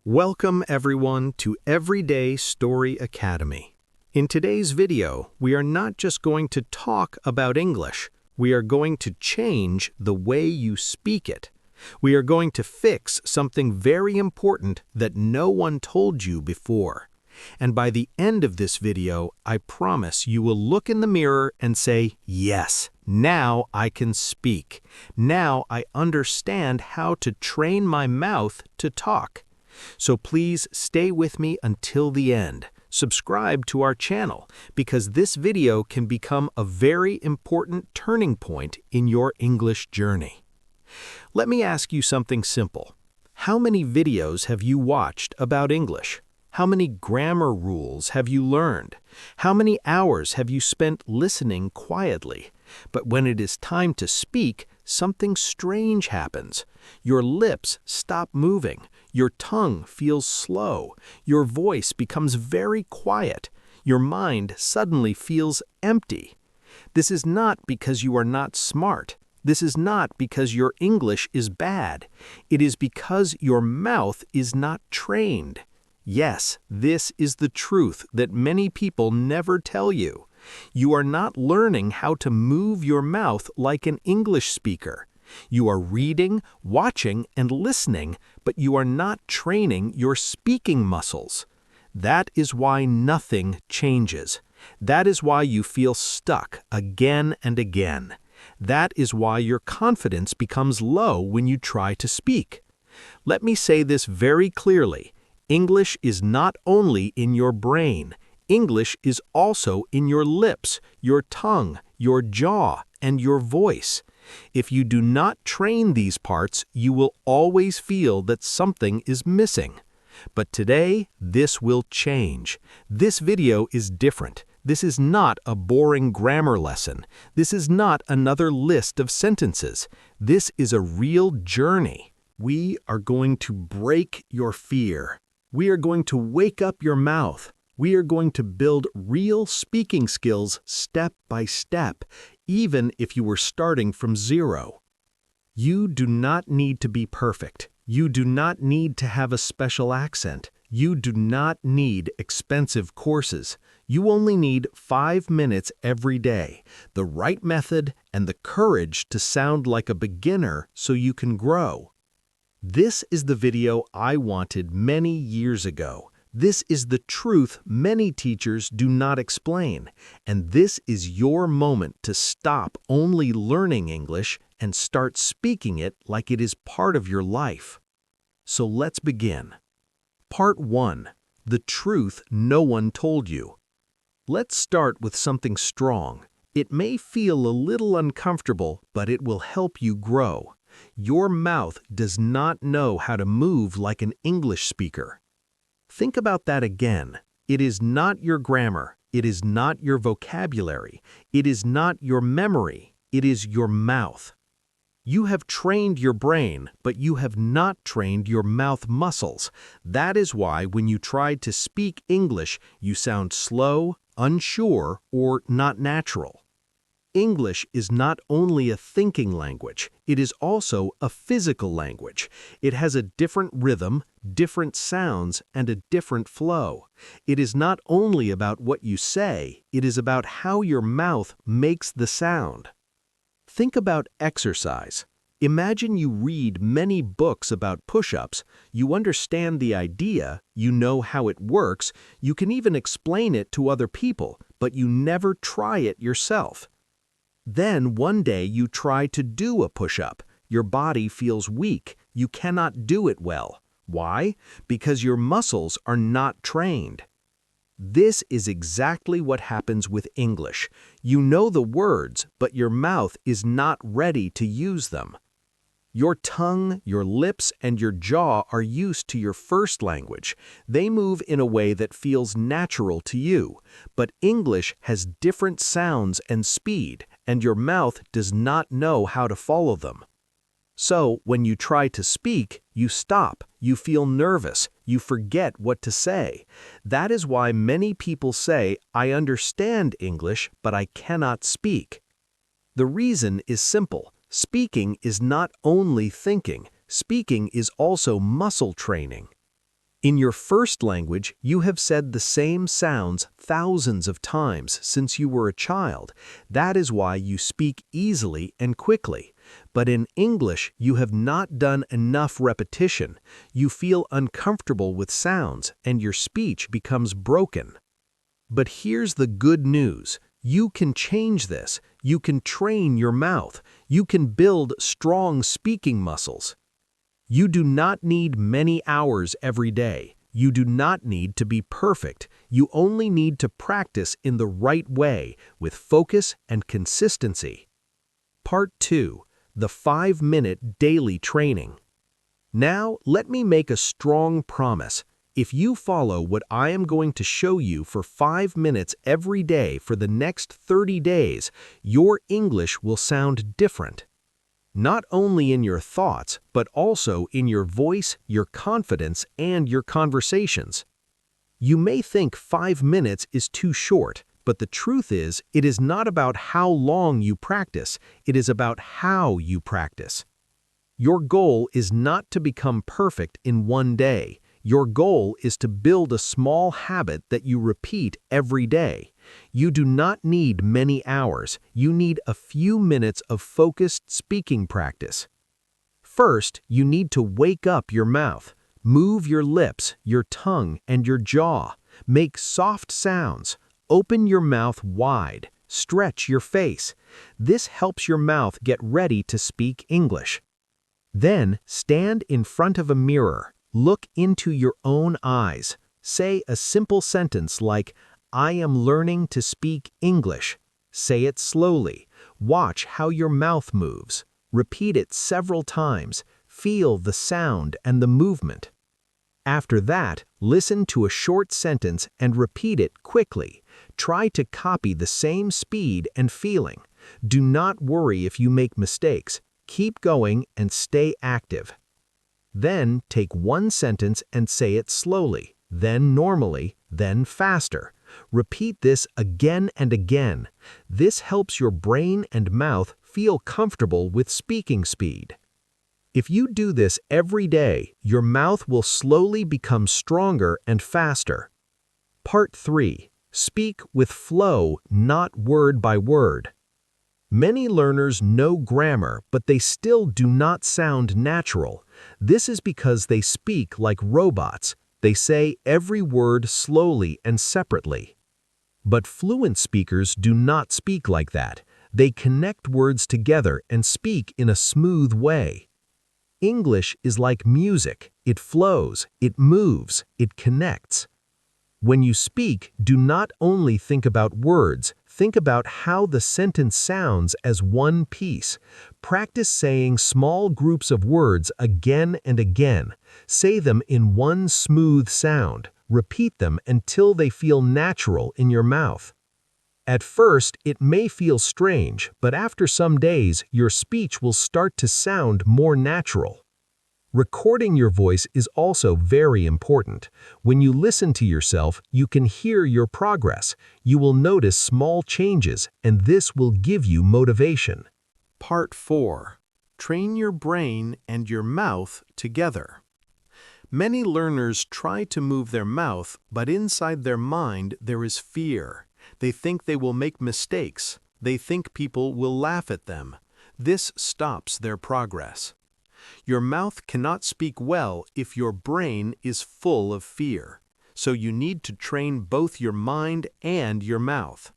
Welcome everyone to Everyday Story Academy. In today's video, we are not just going to talk about English, we are going to change the way you speak it. We are going to fix something very important that no one told you before. And by the end of this video, I promise you will look in the mirror and say, yes, now I can speak. Now I understand how to train my mouth to talk. So please stay with me until the end. Subscribe to our channel because this video can become a very important turning point in your English journey. Let me ask you something simple. How many videos have you watched about English? How many grammar rules have you learned? How many hours have you spent listening quietly? But when it is time to speak, something strange happens. Your lips stop moving. Your tongue feels slow. Your voice becomes very quiet. Your mind suddenly feels empty. This is not because you are not smart. This is not because your English is bad. It is because your mouth is not trained. Yes, this is the truth that many people never tell you. You are not learning how to move your mouth like an English speaker. You are reading, watching, and listening, but you are not training your speaking muscles. That is why nothing changes. That is why you feel stuck again and again. That is why your confidence becomes low when you try to speak. Let me say this very clearly. English is not only in your brain. English is also in your lips, your tongue, your jaw, and your voice. If you do not train these parts, you will always feel that something is missing. But today, this will change. This video is different. This is not a boring grammar lesson. This is not another list of sentences. This is a real journey. We are going to break your fear. We are going to wake up your mouth. We are going to build real speaking skills step by step, even if you were starting from zero. You do not need to be perfect. You do not need to have a special accent. You do not need expensive courses. You only need 5 minutes every day, the right method, and the courage to sound like a beginner so you can grow. This is the video I wanted many years ago. This is the truth many teachers do not explain, and this is your moment to stop only learning English and start speaking it like it is part of your life. So let's begin. Part 1. The truth no one told you. Let's start with something strong. It may feel a little uncomfortable, but it will help you grow. Your mouth does not know how to move like an English speaker. Think about that again. It is not your grammar. It is not your vocabulary. It is not your memory. It is your mouth. You have trained your brain, but you have not trained your mouth muscles. That is why when you try to speak English, you sound slow, unsure, or not natural. English is not only a thinking language, it is also a physical language. It has a different rhythm, different sounds, and a different flow. It is not only about what you say, it is about how your mouth makes the sound. Think about exercise. Imagine you read many books about push-ups, you understand the idea, you know how it works, you can even explain it to other people, but you never try it yourself. Then one day you try to do a push-up. Your body feels weak. You cannot do it well. Why? Because your muscles are not trained. This is exactly what happens with English. You know the words, but your mouth is not ready to use them. Your tongue, your lips, and your jaw are used to your first language. They move in a way that feels natural to you. But English has different sounds and speed, and your mouth does not know how to follow them. So, when you try to speak, you stop, you feel nervous, you forget what to say. That is why many people say, "I understand English, but I cannot speak." The reason is simple. Speaking is not only thinking. Speaking is also muscle training. In your first language, you have said the same sounds thousands of times since you were a child. That is why you speak easily and quickly. But in English, you have not done enough repetition. You feel uncomfortable with sounds, and your speech becomes broken. But here's the good news. You can change this. You can train your mouth. You can build strong speaking muscles. You do not need many hours every day. You do not need to be perfect. You only need to practice in the right way with focus and consistency. Part 2. The 5-minute daily training. Now, let me make a strong promise. If you follow what I am going to show you for 5 minutes every day for the next 30 days, your English will sound different. Not only in your thoughts, but also in your voice, your confidence, and your conversations. You may think 5 minutes is too short, but the truth is, it is not about how long you practice, it is about how you practice. Your goal is not to become perfect in one day. Your goal is to build a small habit that you repeat every day. You do not need many hours. You need a few minutes of focused speaking practice. First, you need to wake up your mouth. Move your lips, your tongue, and your jaw. Make soft sounds. Open your mouth wide. Stretch your face. This helps your mouth get ready to speak English. Then, stand in front of a mirror. Look into your own eyes. Say a simple sentence like, "I am learning to speak English." Say it slowly. Watch how your mouth moves. Repeat it several times. Feel the sound and the movement. After that, listen to a short sentence and repeat it quickly. Try to copy the same speed and feeling. Do not worry if you make mistakes. Keep going and stay active. Then take one sentence and say it slowly, then normally, then faster. Repeat this again and again. This helps your brain and mouth feel comfortable with speaking speed. If you do this every day, your mouth will slowly become stronger and faster. Part 3. Speak with flow, not word by word. Many learners know grammar, but they still do not sound natural. This is because they speak like robots. They say every word slowly and separately. But fluent speakers do not speak like that. They connect words together and speak in a smooth way. English is like music. It flows, it moves, it connects. When you speak, do not only think about words, think about how the sentence sounds as one piece. Practice saying small groups of words again and again. Say them in one smooth sound. Repeat them until they feel natural in your mouth. At first, it may feel strange, but after some days, your speech will start to sound more natural. Recording your voice is also very important. When you listen to yourself, you can hear your progress. You will notice small changes, and this will give you motivation. Part 4. Train your brain and your mouth together. Many learners try to move their mouth, but inside their mind there is fear. They think they will make mistakes. They think people will laugh at them. This stops their progress. Your mouth cannot speak well if your brain is full of fear. So you need to train both your mind and your mouth.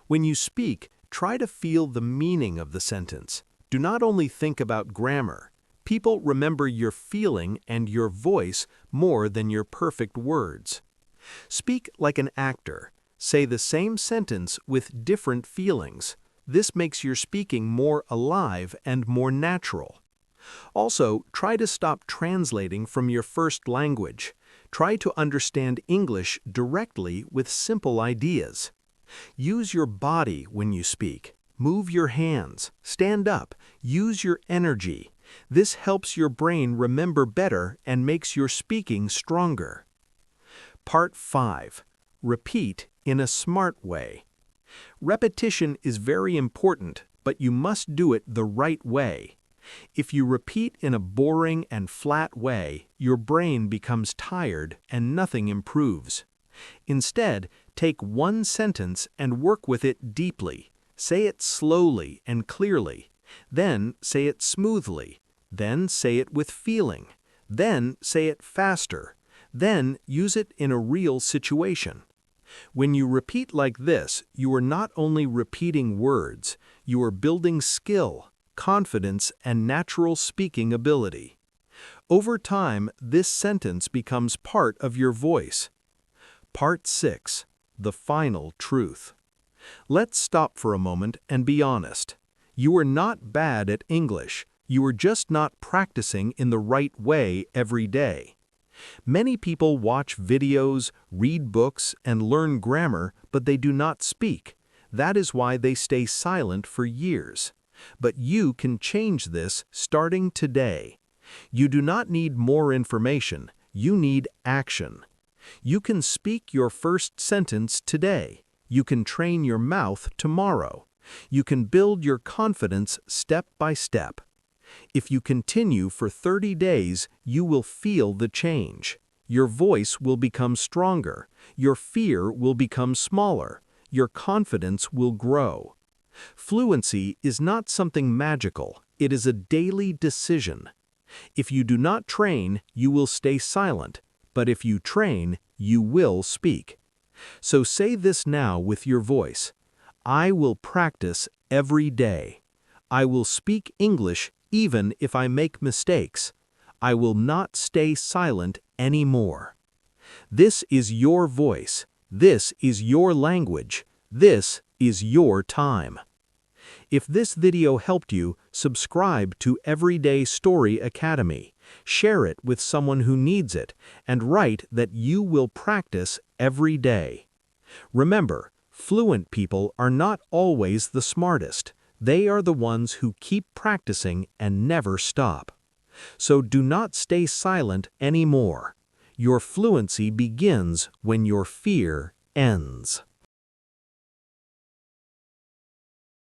When you speak, try to feel the meaning of the sentence. Do not only think about grammar. People remember your feeling and your voice more than your perfect words. Speak like an actor. Say the same sentence with different feelings. This makes your speaking more alive and more natural. Also, try to stop translating from your first language. Try to understand English directly with simple ideas. Use your body when you speak. Move your hands. Stand up. Use your energy. This helps your brain remember better and makes your speaking stronger. Part 5. Repeat in a smart way. Repetition is very important, but you must do it the right way. If you repeat in a boring and flat way, your brain becomes tired and nothing improves. Instead, take one sentence and work with it deeply. Say it slowly and clearly. Then say it smoothly. Then say it with feeling. Then say it faster. Then use it in a real situation. When you repeat like this, you are not only repeating words, you are building skill, confidence, and natural speaking ability. Over time, this sentence becomes part of your voice. Part 6. The final truth. Let's stop for a moment and be honest. You are not bad at English. You are just not practicing in the right way every day. Many people watch videos, read books, and learn grammar, but they do not speak. That is why they stay silent for years. But you can change this starting today. You do not need more information. You need action. You can speak your first sentence today. You can train your mouth tomorrow. You can build your confidence step by step. If you continue for 30 days, you will feel the change. Your voice will become stronger. Your fear will become smaller. Your confidence will grow. Fluency is not something magical. It is a daily decision. If you do not train, you will stay silent. But if you train, you will speak. So say this now with your voice. I will practice every day. I will speak English even if I make mistakes. I will not stay silent anymore. This is your voice. This is your language. This is your time. If this video helped you, subscribe to Everyday Story Academy. Share it with someone who needs it, and write that you will practice every day. Remember, fluent people are not always the smartest. They are the ones who keep practicing and never stop. So do not stay silent anymore. Your fluency begins when your fear ends.